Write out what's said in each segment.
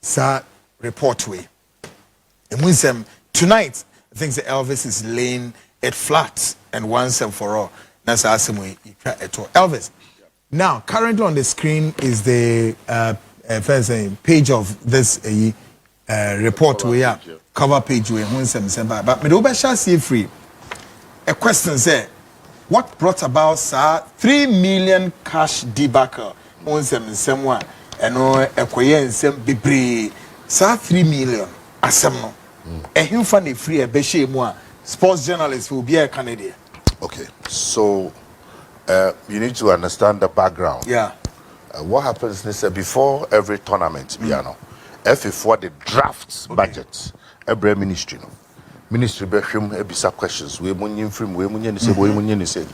Sa report way. And when tonight, I think the Elvis is laying it flat and once and for all. That's awesome way. Elvis. Now, currently on the screen is the first page of this report we are cover page we but me do see free. A question say, what brought about 3 million cash debacle on someone and no ekoye nsem bebre 3 million asem no ehim fa na free e be mu a sports journalist will be a Canadian. Okay, so you need to understand the background. Yeah. What happens is that before every tournament, FA4 the drafts budgets every ministry no. Ministry be him ebisa questions we munyin film we munyin say we munyin say.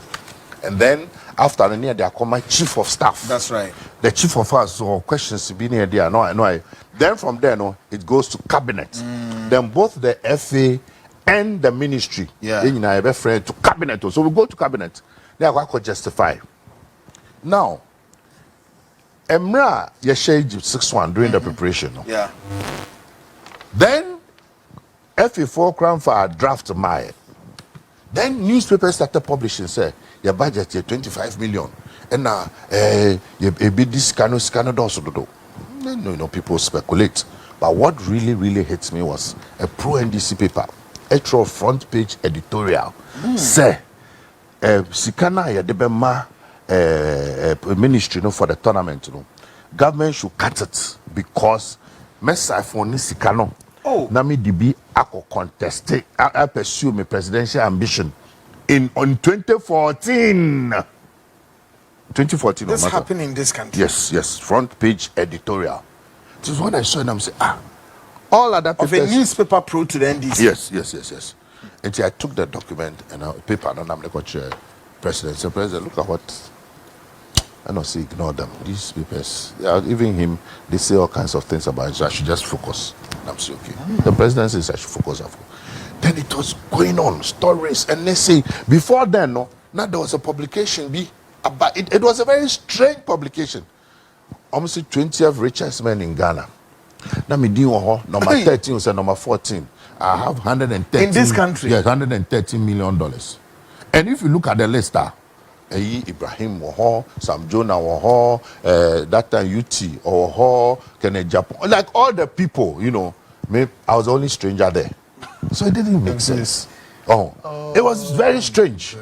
And then after the near they come my chief of staff. That's right. The chief of staff so questions be near there no. Then from there no it goes to cabinet. Then both the FA and the ministry they be friend to cabinet. So we go to cabinet. They are going to justify. Now Emra Yeshe 6-1 during the preparation. No? Yeah. Then FA4 crown for a draft my. Then newspapers started publishing say your budget is 25 million. And now you be this kind of also do. No, people speculate. But what really hits me was a pro NDC paper, a front page editorial. Say Sikana ya debema ministry no for the tournament no. Government should cut it because Messa for Sikano. Nami DB ako contest I pursue my presidential ambition on 2014. 2014. This happened in this country. Yes. Front page editorial. This is what I saw and I'm saying, all other papers. Of a newspaper pro to the NDC. Yes. And I took the document and a paper and I'm like, President. So President, look at what. I don't see, ignore them. These papers, even him, they say all kinds of things about it. So I should just focus. And I'm saying, okay. The president says I should focus. Then it was going on, stories, and they say, before then, now there was a publication, about it was a very strange publication. Almost 20th richest men in Ghana. Now, number 13 was number 14. I have 113. In this country? Yes, $113 million. And if you look at the list, Ibrahim Woho, Sam Jonah Woho, that time UT Woho, Kenneth Japan, like all the people, I was the only stranger there. So it didn't make sense. It was very strange.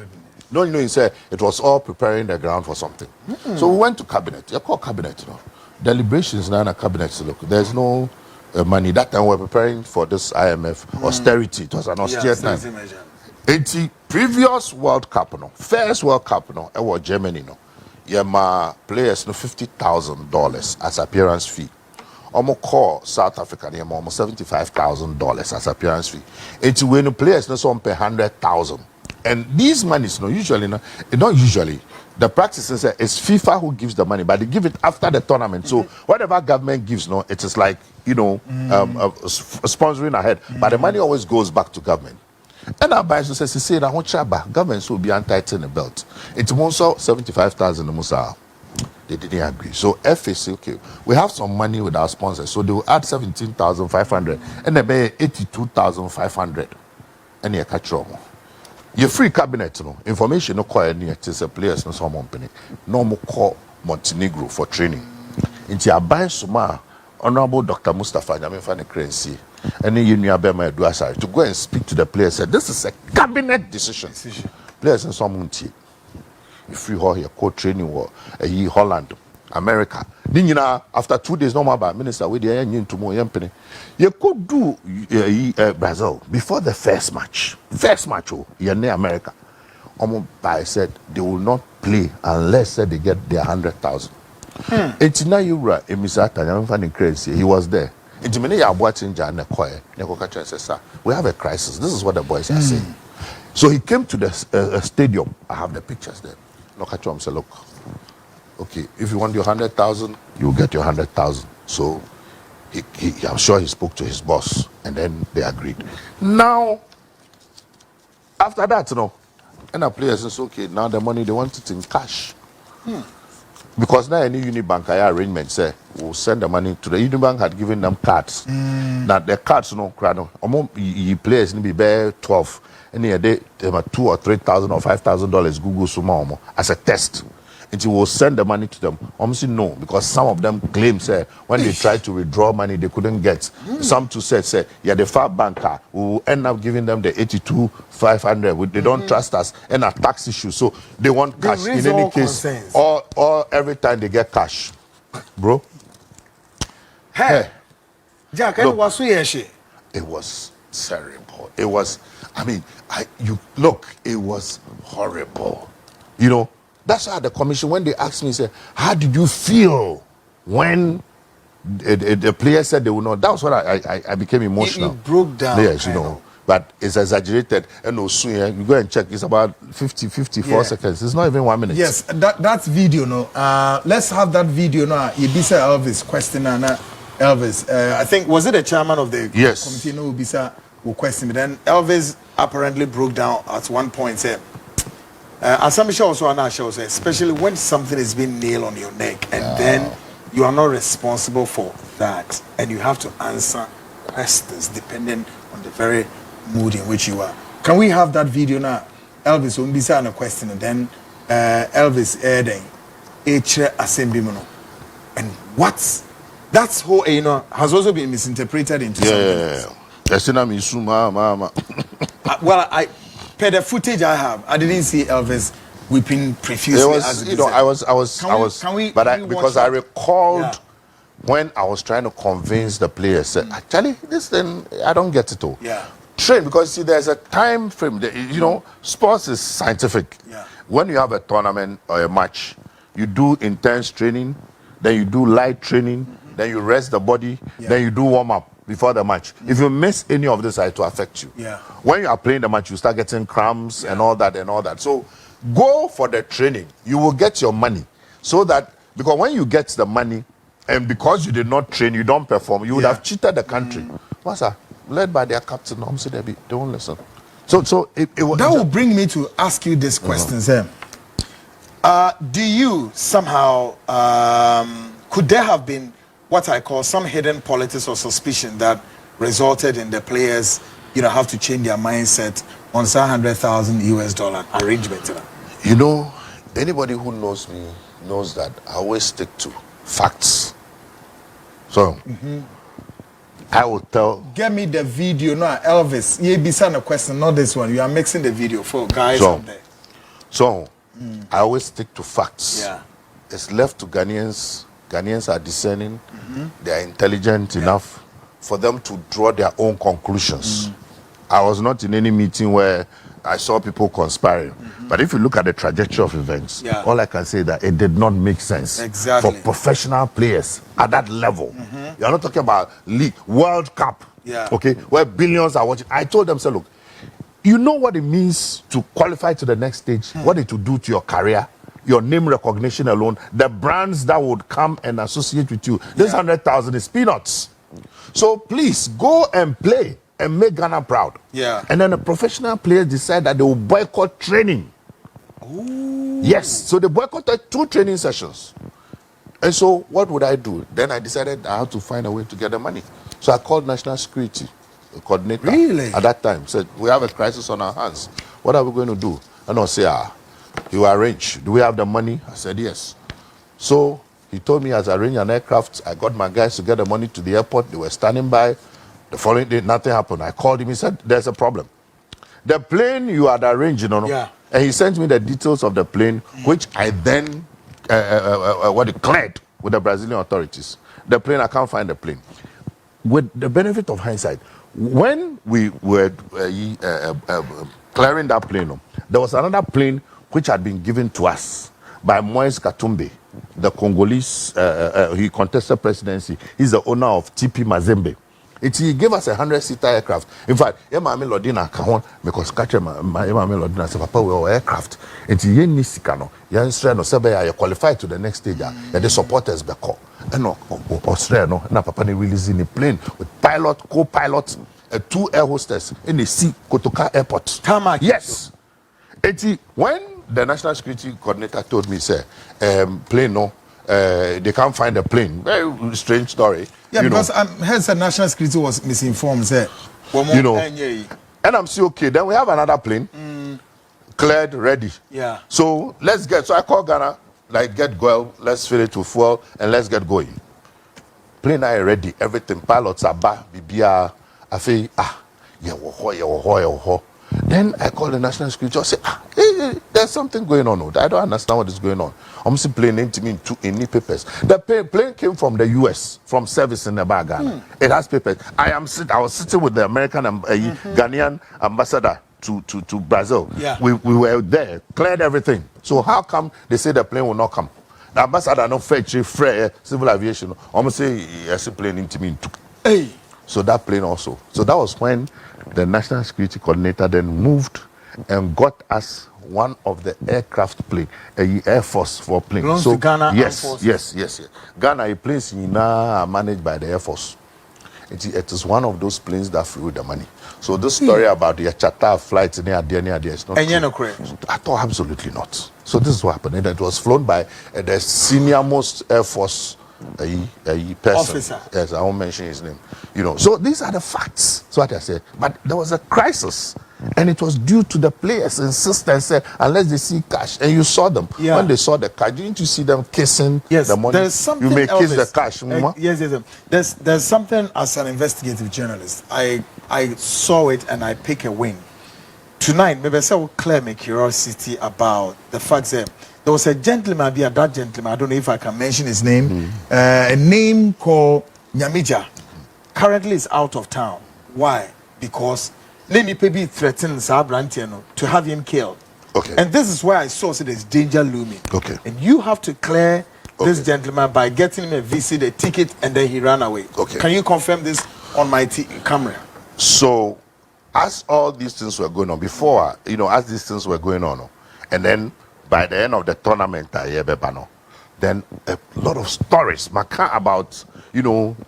No, he said it was all preparing the ground for something. So we went to cabinet. You call cabinet, deliberations now in a cabinet. Look, there's no money. That time we were preparing for this IMF austerity. It was an austere time. 80 previous World Cup, first World Cup, it was Germany, my players $50,000 as appearance fee. Almost call South Africa, almost $75,000 as appearance fee. It's when the players some pay 100,000. And these monies, usually, not usually. The practice is it's FIFA who gives the money, but they give it after the tournament. So whatever government gives, it is like sponsoring ahead. But the money always goes back to government. And our buyers says, "Say that government will be untightening the belt." It's also 75,000 Musa. They didn't agree. So FA say, okay, we have some money with our sponsors, so they will add 17,500, and they pay 82,500, and you catch them. Your free cabinet, information no call any a players no some company, no more call Montenegro for training. Into your buying suma, Honorable Dr. Mustafa Nyamefane Krensi. And then you to go and speak to the players. Said this is a cabinet decision. Players in some if you hear coach training war, Holland, America. Then after 2 days, no more minister with the engine to more company. You could do Brazil before the first match. America. I said they will not play unless they get their 100,000. It's now you were a Mr. Crazy. He was there. We have a crisis. This is what the boys are saying. So he came to the stadium. I have the pictures there. Look at him. Say, look, okay, if you want your 100,000, you get your 100,000. So I'm sure he spoke to his boss, and then they agreed. Now, after that, and the players says, okay, now the money they want it in cash. Because now any Unibank arrangement say will send the money to the Unibank had given them cards. Now the cards no crano. You players be bear 12. Any a day $2,000 or $3,000 or $5,000 Google sumo as a test. And you will send the money to them. Say no, because some of them claim say when they tried to withdraw money they couldn't get. Some to say yeah the far banker will end up giving them the 82,500. They don't trust us and a tax issue, so they want cash in any case. Or every time they get cash, bro. Hey, Jack, it was it was terrible. It was. I mean, it was horrible. You know. That's why the commission, when they asked me, said, how did you feel when the players said they would not? That was when I became emotional. It broke down. Yes, you know. But it's exaggerated. And no soon, you go and check, it's about 54 seconds. It's not even 1 minute. Yes, that's video, no. Let's have that video now. Ibisa Elvis question, Elvis. I think, was it the chairman of the committee? No, Ibisa will question me. Then Elvis apparently broke down at one point, said, Asamisha also announced, especially when something is being nailed on your neck and then you are not responsible for that and you have to answer questions depending on the very mood in which you are. Can we have that video now? Elvis will be on a question and then Elvis adding assembly. And what's that's whole has also been misinterpreted into something. Well, per the footage I have, I didn't see Elvis weeping profusely. Because I recalled when I was trying to convince the players, said, actually, this thing, I don't get it all. Yeah. Train, because see, there's a time frame. You know, sports is scientific. Yeah. When you have a tournament or a match, you do intense training, then you do light training, then you rest the body, then you do warm up before the match. If you miss any of this, it will affect you. Yeah. When you are playing the match, you start getting cramps and all that. So go for the training. You will get your money. So that, because when you get the money, and because you did not train, you don't perform, you would have cheated the country. Master, led by their captain, they don't listen. So it was. That will bring me to ask you this question, Sam. Do you somehow, could there have been what I call some hidden politics or suspicion that resulted in the players, have to change their mindset on $100,000 arrangement? You know, anybody who knows me knows that I always stick to facts. So, I will tell. Get me the video now, Elvis. You be sending a question, not this one. You are mixing the video for guys out there. So, I always stick to facts. Yeah. It's left to Ghanaians. Ghanaians are discerning. They are intelligent enough for them to draw their own conclusions. I was not in any meeting where I saw people conspiring. But if you look at the trajectory of events, all I can say is that it did not make sense for professional players at that level. You're not talking about league, World Cup, okay, where billions are watching. I told them, say, look, you know what it means to qualify to the next stage, what it will do to your career, your name recognition alone, the brands that would come and associate with you. This 100,000 is peanuts. So please go and play and make Ghana proud. Yeah. And then the professional players decide that they will boycott training. Ooh. Yes. So they boycotted 2 training sessions. And so what would I do? Then I decided I had to find a way to get the money. So I called National Security coordinator. Really? At that time, said, we have a crisis on our hands. What are we going to do? And I said, you arrange. Do we have the money? I said, yes. So he told me, as I arranged an aircraft, I got my guys to get the money to the airport. They were standing by. The following day, nothing happened. I called him. He said, there's a problem. The plane you had arranged, and he sent me the details of the plane, which I then cleared with the Brazilian authorities. The plane, I can't find the plane. With the benefit of hindsight, when we were clearing that plane, there was another plane which had been given to us by Moise Katumbi, the Congolese. He contested presidency. He's the owner of TP Mazembe. He gave us a 100-seater aircraft. In fact, Emame Lodina Kahon, because Emame Lodina said, Papa, we are aircraft. And he Nisikano, Yan Sebe, you qualified to the next stage. And the supporters Beko. And Australia, and Papa releasing a plane with pilot, co-pilot, 2 air hostess in the sea, Kotoka Airport. Tarmac. Yes. When the National Security Coordinator told me, say, plane, they can't find the plane. Very strange story. Yeah, because hence the national security was misinformed. You know, and I'm still okay. Then we have another plane, cleared, ready. Yeah. So let's get. So I call Ghana, like get Goel, let's fill it with fuel, and let's get going. Plane are ready, everything. Pilots are back. BBR. I say, yeah. Then I call the national security. I say, hey, there's something going on. I don't understand what is going on. I'm simply playing into me in any papers. The plane came from the US, from service in the Ghana. It has papers. I was sitting with the American Ghanaian ambassador to Brazil. Yeah. We were there, cleared everything. So how come they say the plane will not come? The ambassador no fetch civil aviation. I'm say yes, plane into me. Hey. So that plane also. So that was when the national security coordinator then moved and got us one of the aircraft plane, Air Force for plane. Belongs So to Ghana. yes. Ghana planes are managed by the Air Force. It is one of those planes that flew the money. So this story about the charter flights near there is not true. No correct. I thought absolutely not. So this is what happened. And it was flown by the senior most Air Force person. Officer. Yes, I won't mention his name. You know, so these are the facts. That's what I said. But there was a crisis, and it was due to the players' insistence. Unless they see cash, and you saw them when they saw the cash, didn't you see them kissing the money? There's something. You may Elvis, kiss the cash. Yes. There's something as an investigative journalist. I saw it and I pick a win. Tonight, maybe I will clear my curiosity about the fact that there was a gentleman, that gentleman, I don't know if I can mention his name, a name called Nyamija. Currently is out of town. Why? Because Lenny Pebi threatened Sabrantiano to have him killed. Okay. And this is why I saw so there's danger looming. Okay. And you have to clear this gentleman by getting him a visit, a ticket, and then he ran away. Okay. Can you confirm this on my camera? So, as all these things were going on before, as these things were going on, and then by the end of the tournament, then a lot of stories about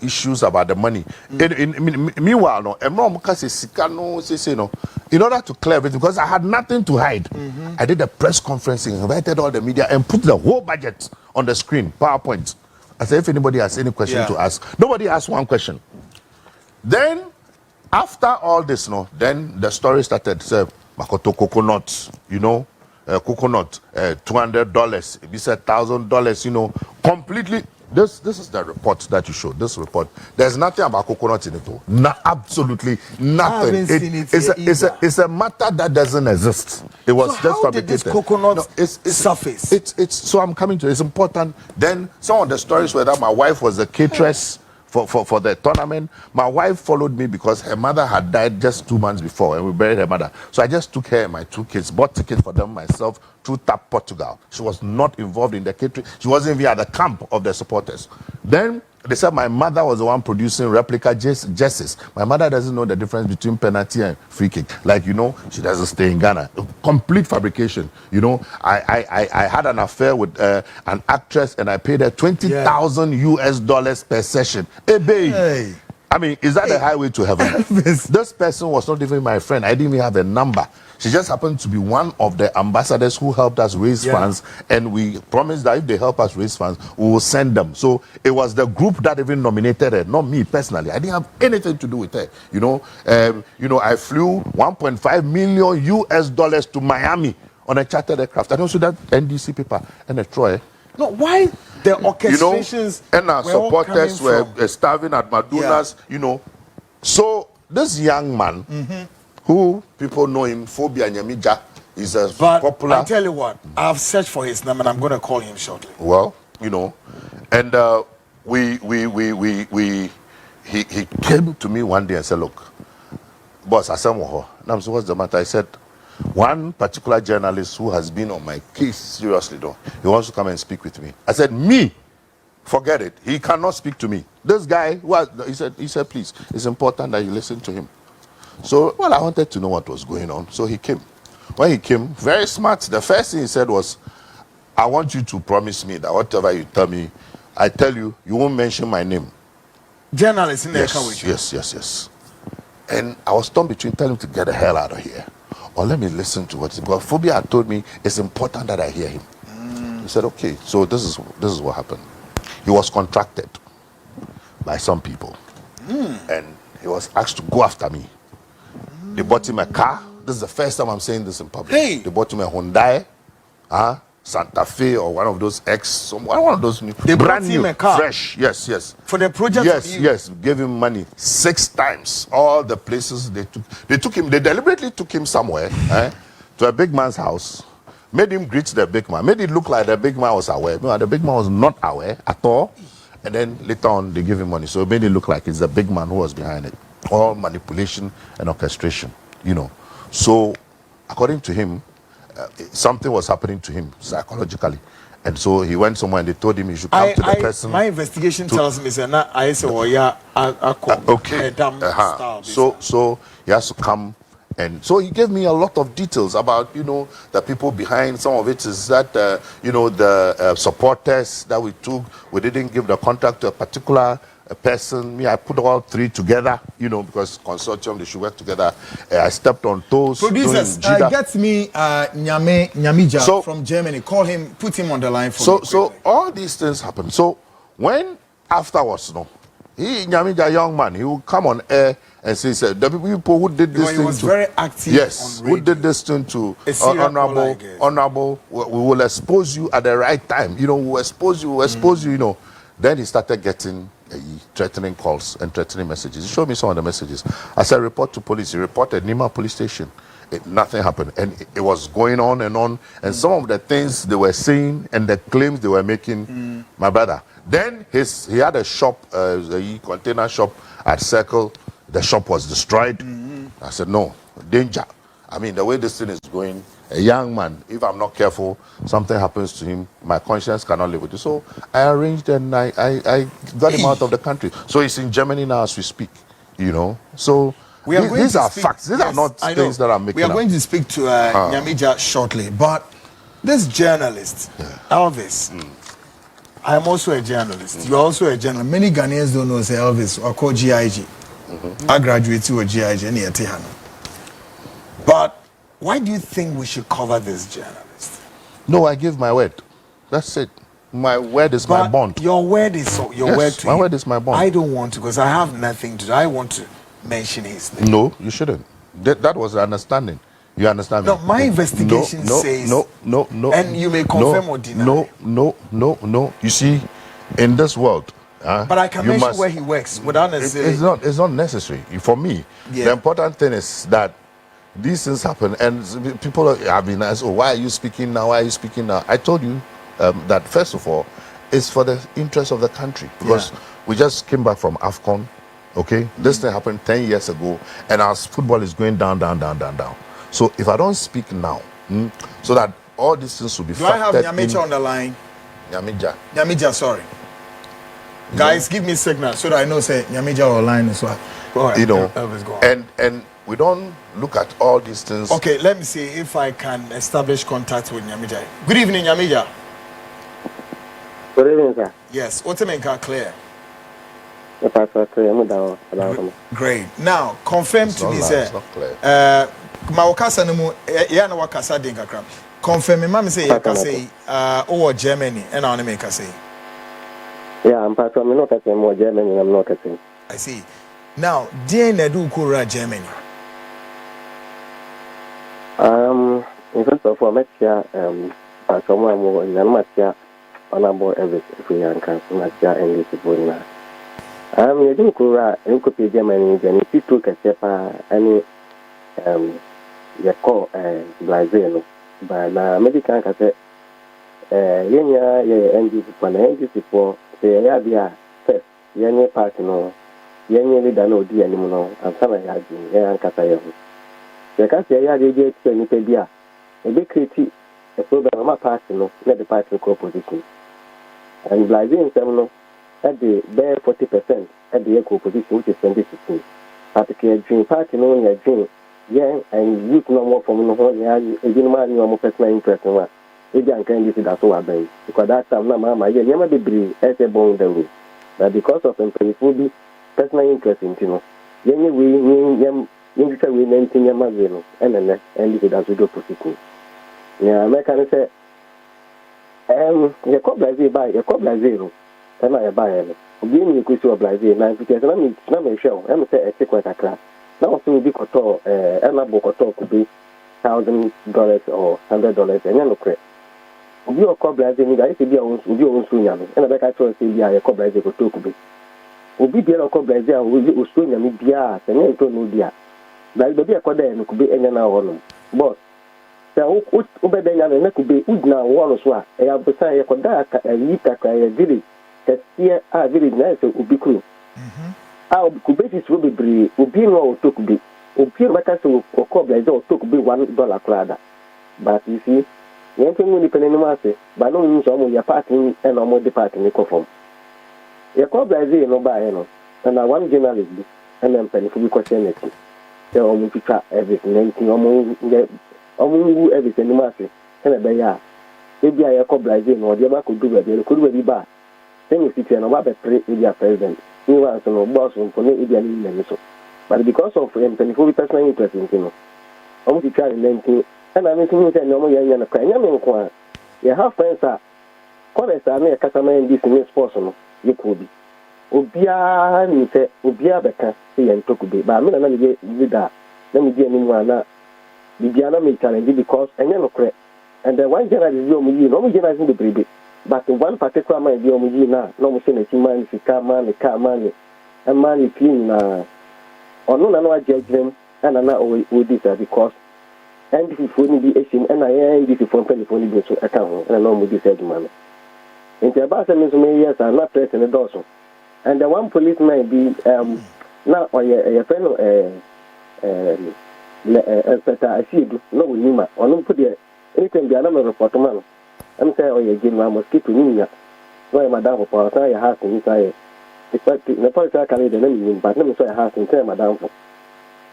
issues about the money. Meanwhile, in order to clear everything, because I had nothing to hide, I did a press conference, invited all the media, and put the whole budget on the screen, PowerPoint. I said, if anybody has any question to ask, nobody asked one question. Then, after all this, then the story started. Say, Makoto coconut, coconut, $200. It said $1,000. Completely. This is the report that you showed. This report. There's nothing about coconut in it. Absolutely nothing. I haven't seen it It's a matter that doesn't exist. It was so just how did this coconut surface? So I'm coming to it. It's important. Then some of the stories were that my wife was a cateress for the tournament. My wife followed me because her mother had died just 2 months before, and we buried her mother. So I just took her and my 2 kids, bought tickets for them myself through TAP Portugal. She was not involved in the catering. She wasn't even at the camp of the supporters. Then they said my mother was the one producing replica jerseys. My mother doesn't know the difference between penalty and free kick. She doesn't stay in Ghana. Complete fabrication. I had an affair with an actress, and I paid her $20,000 per session. Hey. I mean, is that the highway to heaven? This person was not even my friend. I didn't even have a number. She just happened to be one of the ambassadors who helped us raise funds, and we promised that if they help us raise funds, we will send them. So it was the group that even nominated her, not me personally. I didn't have anything to do with her. I flew $1.5 million to Miami on a chartered aircraft. I don't see that NDC paper and a Troy. No, why the orchestrations? And our supporters were starving at Maduna's. So this young man, who people know him, Phobia Nyamija, is a popular. I tell you what, I've searched for his name and I'm going to call him shortly. Well, and he came to me one day and said, "Look, boss, I said, what's the matter?" I said, one particular journalist who has been on my case seriously, though, he wants to come and speak with me. I said, me? Forget it. He cannot speak to me. This guy, he said, please, it's important that you listen to him. So, I wanted to know what was going on. So he came. When he came, very smart. The first thing he said was, I want you to promise me that whatever you tell me, I tell you, you won't mention my name. Journalists in there come with you. Yes. And I was torn between telling him to get the hell out of here, or let me listen to what he's got. Phobia had told me it's important that I hear him. He said, okay, so this is what happened. He was contracted by some people, and he was asked to go after me. They bought him a car. This is the first time I'm saying this in public. Hey. They bought him a Hyundai, Santa Fe, or one of those one of those new, they brand new, a car. fresh. Yes. For the project. Yes. Gave him money 6 times. All the places they took him. They deliberately took him somewhere to a big man's house. Made him greet the big man. Made it look like the big man was aware. No, the big man was not aware at all. And then later on, they give him money. So it made it look like it's the big man who was behind it. All manipulation and orchestration, So, according to him, something was happening to him psychologically. And so he went somewhere and they told him he should come to the person. My investigation tells me that I said, okay. So he has to come. And so he gave me a lot of details about, the people behind. Some of it is that, the supporters that we took, we didn't give the contract to a particular person. I put all 3 together, because consortium, they should work together. I stepped on toes. Producers, get me Nyamija from Germany. Call him, put him on the line for me. So all these things happen. So when afterwards, Nyamija, young man, he will come on air and say, the people who did this thing, he was very active. Yes, on radio. who did this thing to honorable, we will expose you at the right time. We will expose you, Then he started getting threatening calls and threatening messages. He showed me some of the messages. I said, report to police. He reported Nima police station. Nothing happened. And it was going on. And some of the things they were saying and the claims they were making, my brother. Then he had a shop, a container shop at Circle. The shop was destroyed. I said, no, danger. I mean, the way this thing is going, a young man, if I'm not careful, something happens to him, my conscience cannot live with it. So I arranged and I got him out of the country. So he's in Germany now as we speak, So these are facts. These are not things that I'm making up. We are going to speak to Nyamija shortly. But this journalist, Elvis, I am also a journalist. You're also a journalist. Many Ghanaians don't know say Elvis or call GIG. I graduated with GIG and Yetihano. But why do you think we should cover this journalist? No, I give my word. That's it. My word is my bond. Your word is your word to my word is my bond. I don't want to, because I have nothing to do. I want to mention his name. No, you shouldn't. That was the understanding. You understand me? No, my investigation says... No. And you may confirm or deny. No. You see, in this world... but I can mention where he works without necessarily... It's not necessary. For me, the important thing is that these things happen, and people have been asked, why are you speaking now? Why are you speaking now? I told you that, first of all, it's for the interest of the country, because we just came back from AFCON, okay? This thing happened 10 years ago, and our football is going down. So if I don't speak now, so that all these things will be factored in... Do I have Nyamija on the line? Nyamija, sorry. Guys, give me a signal so that I know, say, Nyamija online as well. Go ahead. Elvis, go on. And we don't look at all these things. Okay, let me see if I can establish contact with Nyamija. Good evening, Nyamija. Good evening, sir. Yes, what's the main car clear? Great. Now, confirm to me, sir. Confirm me, mama say, Germany, and I make say. Yeah, I'm part of not at more Germany, I'm not at him. I see. Now, dear Nedu Kura, Germany. In first of all, next year, someone more in Namatia, honorable Elvis Afriyie Ankrah, Namatia, and this is now. You do Kura, you could be Germany, and if you took a step, any, you call Brazil, but now, medical cassette, NGC for NGC for the first, Yanya partner, Yanya leader no dear anymore, and some I had been here and the Cassia Yadi to any pedia, a big critique, a program of partner, let the party co-position. And Brazilian Seminole at the bare 40% at the eco position, which is 2016. Particularly dream party, knowing a dream, and youth no more from the whole, a gentleman, no more personal interest in what. Agent can use it as well, because that time, Mamma, you never be brave as a bone the way. But because of them, it will be personal interest in Tino. Then we Minister we maintain your magazine and this is as we go to school. Yeah, I can say Your call Brazil by your call Brazil. And I buy it. Give me a question of Brazil. Now, because I'm not sure. I'm say a secret Accra. Now, so be koto, and a book could be $1,000 or $100, and you look it. You call Brazil, I see your own soon, and I bet I told you, I call Brazil for Tokubi. Obi biara ko Brazil we Australia mi bia se ne to no dia da be bia ko da no ko be enya na wo no but se o be benya na ko be udna wo no so a e ya busa ye ko da ka yi ka ka ye diri ke tie a diri na se obi kru a ko be si so bebre obi no o to ko be obi ba ka se o ko Brazil o to ko be $1 krada but you see yen tun ni pele no ma se ba no nso mo ya party e no mo de party ni ko form. You call Brazil no buy no, and I one journalist and then penny for the question it. They almost picture everything, anything almost everything in massive. And a bear. Maybe I call Brazil or the other could do it, they could really buy. Then you sit and about the India president. He was no boss for no Indian so. But because of him, penny for personal interest in him. Almost picture in 19, and I'm thinking that no more young and a crying. You have friends are. College are near customer in this new sports. You could be. Obia ni se obia beka se yen tokube ba me na na me leader na me di animu ana bibia na me challenge because enye no kre and the one general is omu yi no mo general is the Bribed but one particular man di omu yi na no mo se na ti man sika man ka man e man clean na ono na no judge them and na o this because and if you ni be esim and I this for telephone be so aka ho and no mo this man into about some years are not threatening the doors. And the one policeman be now or a fellow I see no Nima or no put the anything be another report man. I'm saying or you give my mosquito Nina. Why Madame for your house in Israel? The police carry the name, but let me say a house in tell Madame for.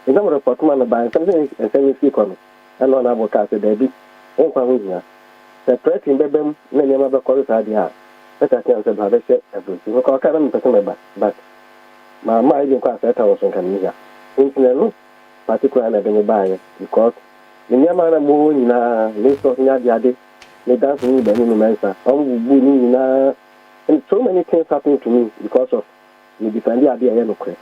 In some report man by something and send me speak on and on our cat there be on the threat in Bebem, many other colors are there. But I can't say everything. Because I can't person but my mind didn't quite set out on Camilla. Incidentally, particularly I didn't buy it because in your man moon in a list of Yadi, they dance me the new mensa, and so many things happened to me because of me defend the idea yellow crest.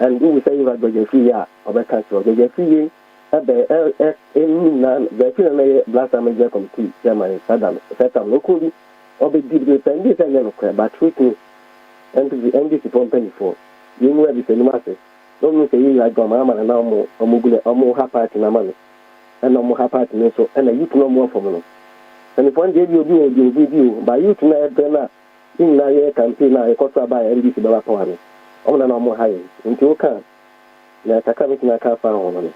And we say you are the free or the country, the free. The blast major committee, Germany, Saddam, locally, or be did with this and yellow crab, but with me, and to the NDC from 24. You know everything, master. Don't say you like Mama and now more, or more happy in a money, and no more happy in so, and a youth no more for me. And if one day you do video, by you tonight, then in my campaign, I got to buy NDC dollar for me. On no more high, until you can. Like I can't find on.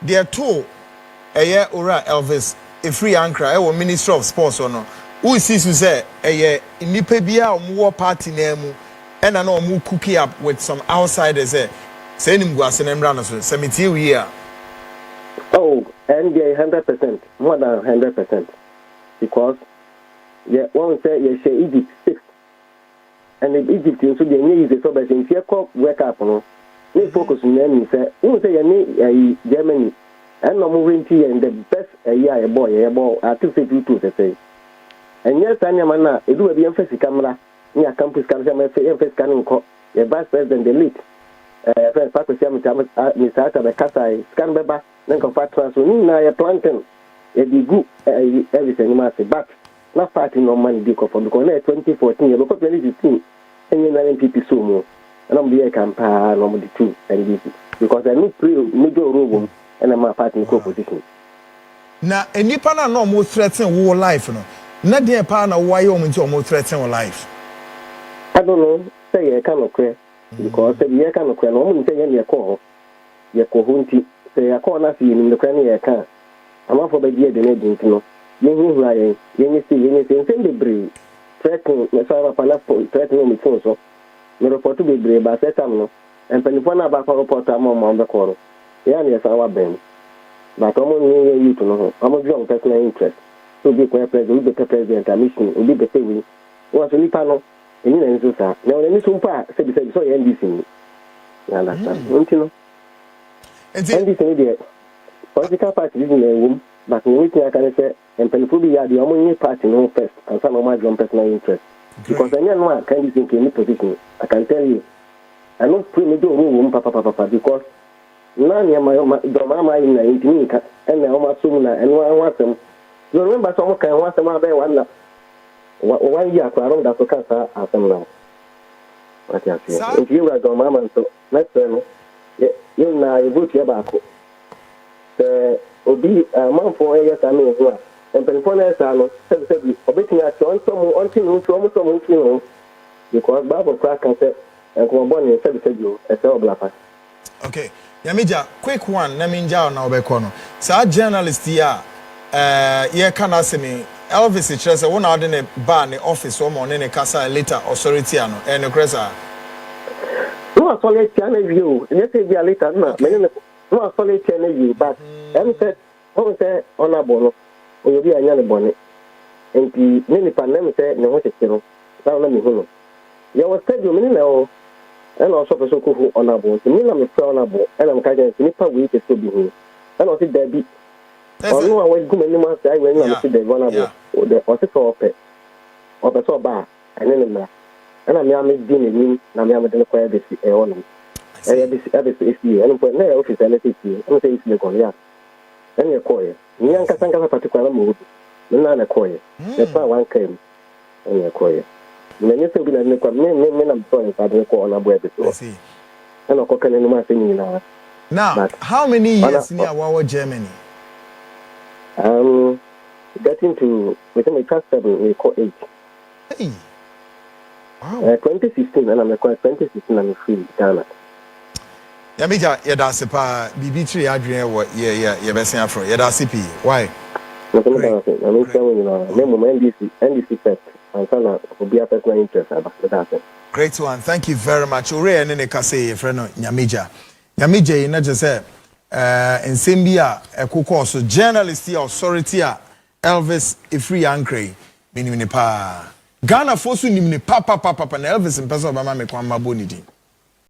There are two a year ora Elvis Afriyie Ankrah e wo Ministry of Sports or no who sees to say a year nipa bia o party name and na o cook up with some outsiders say nim guase na mra no so semiti we here oh and they 100% more than 100% because yeah one say you say Egypt 6 and in Egypt so they need is so but in fear work up no we focus on them say who say you Germany and no moving to and the best year a boy I think say two say and yes anya man e do be emphasis camera near campus camera say emphasis scanning ko the vice president the lead first Fabricate Mr. Ata Kasai scan beba then can fat transfer ni na ya planting e be good everything must but not party no money be ko for because 2014 you because 2015 and you na MPP so mo and I'm the campaign no the two and this because I need major role and I'm a party in co-position. Na enipa na no mo threaten wo life no. Na dey pa na why you into mo threaten wo life. I don't know. Say you can okay because say you can okay no mo say you call. You call hunti say you call na see in the can you can. I'm for be dey dey no. You hu hu you see say be threaten me say pa na threaten me so. Me report be brave ba say tam no. And penifo na ba kwa report am mo be call. Yeah, yes, our ben. But I'm only you to know. I'm a young personal interest. So be president, be president, a mission, will be the same. What's a panel? And you know, sir. Now, let me soon pass. Say, so NDC. You understand? Don't you know? NDC, political party is in a room. but we can say and penful ya the only party no first and some of my own personal interest. Because I know can you think any position. I can tell you. I don't put me do room papa because none of my mama in the intimate and the Oma Sumna and one want them. You remember someone can want them out there 1 year around that to cancer as them now. What you say? If you are the mama, so let's say you know you boot your back. The Obi month for years I mean and Penfones are said obiting at on some because Bible crack and said and come born in said you a cell black. Okay. Yamija, quick one, Naminja na obekono. Sa journalist here ye kana se me Elvis it say one out in a bar in office or morning in casa later authority ano and cresa. No solid channel view. Let's say later no solid channel view but said honorable or you be a young bonnet. And the many pandemic said no what is you now let me know. You was said you mean and also for so cool honorable. The mean I'm honorable and I'm kind of nipper week is to be here. And also there be or no I was good many months I went to the honorable or the officer of pet or the so bar and then and I'm young dinner and I'm the choir this on every year and for no office and it's here and say it's the choir and your choir. Young Casanga particular mood, none a choir. That's why one came and your choir. When you think I'm sorry if I don't call on a web before. And a cocker in my thing now. How many years in our Germany? Getting to within my class 7, we call 8. Hey. Wow. 2016, and I'm a 2016, I'm free Ghana. Yamija, Yadasipa, BB3 Adrian, what, yeah, best afro, Yadasipi. Why? Nothing about it. I mean, NDC first. And so will be a personal interest about that. Great one. Thank you very much. Ore and Nekase, friend Nyamija. Nyamija, you know, just say, in Zambia, a cook so journalist here, authority, Elvis Afriyie Ankrah, meaning Ghana, Fosu, Papa, and Elvis and Person Obama, make one mabonidi.